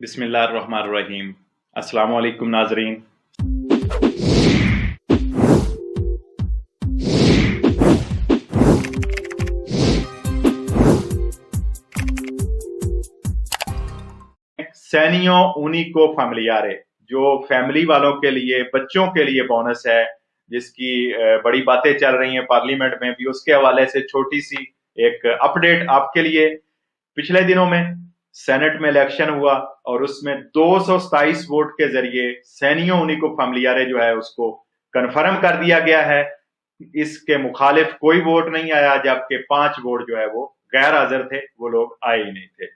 बिस्मिल्लाहिर्रहमानिर्रहीम। अस्सलामु अलैकुम नाजरीन। सैनियो यूनिको फैमिलियारे जो फैमिली वालों के लिए, बच्चों के लिए बोनस है, जिसकी बड़ी बातें चल रही हैं पार्लियामेंट में भी, उसके हवाले से छोटी सी एक अपडेट आपके लिए। पिछले दिनों में सेनेट में इलेक्शन हुआ और उसमें 227 वोट के जरिए सैनियो यूनिको फैमिलियारे जो है उसको कन्फर्म कर दिया गया है। इसके मुखालिफ कोई वोट नहीं आया, जबकि 5 वोट जो है वो गैर हाजिर थे, वो लोग आए ही नहीं थे।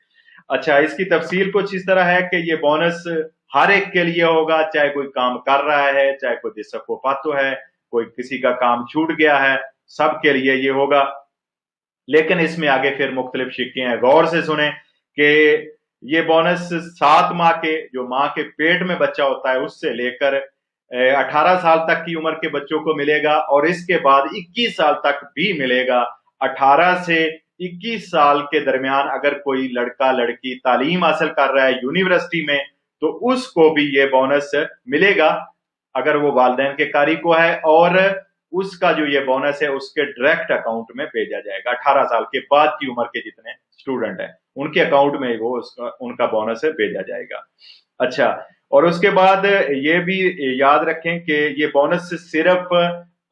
अच्छा, इसकी तफसील कुछ इस तरह है कि ये बोनस हर एक के लिए होगा, चाहे कोई काम कर रहा है, चाहे कोई दिसको है, कोई किसी का काम छूट गया है, सबके लिए ये होगा। लेकिन इसमें आगे फिर मुख्तलिफ शिक्के हैं। गौर से सुने कि ये बोनस 7 माह के, जो माँ के पेट में बच्चा होता है, उससे लेकर 18 साल तक की उम्र के बच्चों को मिलेगा और इसके बाद 21 साल तक भी मिलेगा। 18 से 21 साल के दरमियान अगर कोई लड़का लड़की तालीम हासिल कर रहा है यूनिवर्सिटी में, तो उसको भी ये बोनस मिलेगा अगर वो वालिदैन के कारी को है, और उसका जो ये बोनस है उसके डायरेक्ट अकाउंट में भेजा जाएगा। 18 साल के बाद की उम्र के जितने स्टूडेंट हैं उनके अकाउंट में वो उनका बोनस है भेजा जाएगा। अच्छा, और उसके बाद ये भी याद रखें कि ये बोनस सिर्फ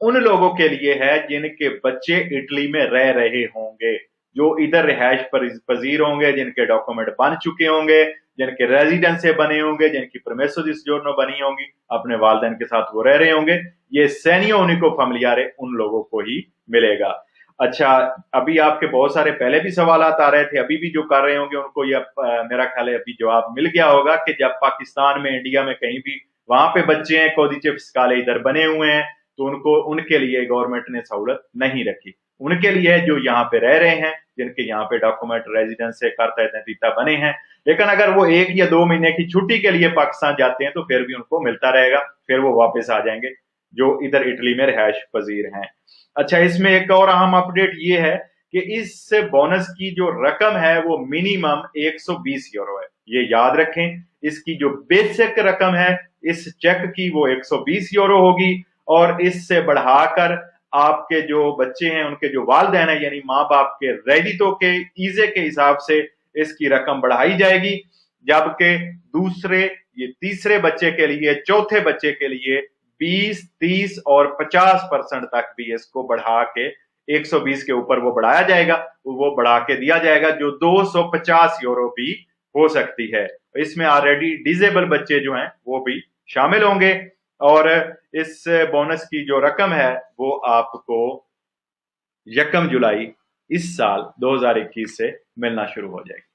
उन लोगों के लिए है जिनके बच्चे इटली में रह रहे होंगे, जो इधर रिहाइश पजीर होंगे, जिनके डॉक्यूमेंट बन चुके होंगे, जिनके रेजिडेंस बने होंगे, जिनकी परमेसो दी सोजोर्नो बनी होंगी, अपने वालिदैन के साथ वो रह रहे होंगे। ये सैनियो यूनिको फैमिलियारे उन लोगों को ही मिलेगा। अच्छा, अभी आपके बहुत सारे पहले भी सवाल आ रहे थे, अभी भी जो कर रहे होंगे उनको ये मेरा ख्याल है अभी जवाब मिल गया होगा कि जब पाकिस्तान में, इंडिया में कहीं भी वहां पे बच्चे हैं, कोदिचे फिस्काले इधर बने हुए हैं, तो उनको, उनके लिए गवर्नमेंट ने सहूलत नहीं रखी। उनके लिए जो यहाँ पे रह रहे हैं, जिनके यहाँ पे डॉक्यूमेंट रेजिडेंस से करता बने हैं, लेकिन अगर वो 1 या 2 महीने की छुट्टी के लिए पाकिस्तान जाते हैं तो फिर भी उनको मिलता रहेगा, फिर वो वापस आ जाएंगे जो इधर इटली में रिहाइश पजीर हैं। अच्छा, इसमें एक और अहम अपडेट ये है कि इस बोनस की जो रकम है वो मिनिमम 120 यूरो है। ये याद रखें, इसकी जो बेसिक रकम है इस चेक की वो 120 यूरो होगी, और इससे बढ़ाकर आपके जो बच्चे हैं उनके जो वालिदैन है, यानी माँ बाप के रेडितो के ईजे के हिसाब से इसकी रकम बढ़ाई जाएगी। जबकि दूसरे, ये तीसरे बच्चे के लिए, चौथे बच्चे के लिए 20, 30 और 50% तक भी इसको बढ़ा के 120 के ऊपर वो बढ़ाया जाएगा, वो बढ़ा के दिया जाएगा, जो 250 यूरो भी हो सकती है। इसमें ऑलरेडी डिसेबल बच्चे जो हैं वो भी शामिल होंगे, और इस बोनस की जो रकम है वो आपको 1 जुलाई इस साल 2021 से मिलना शुरू हो जाएगी।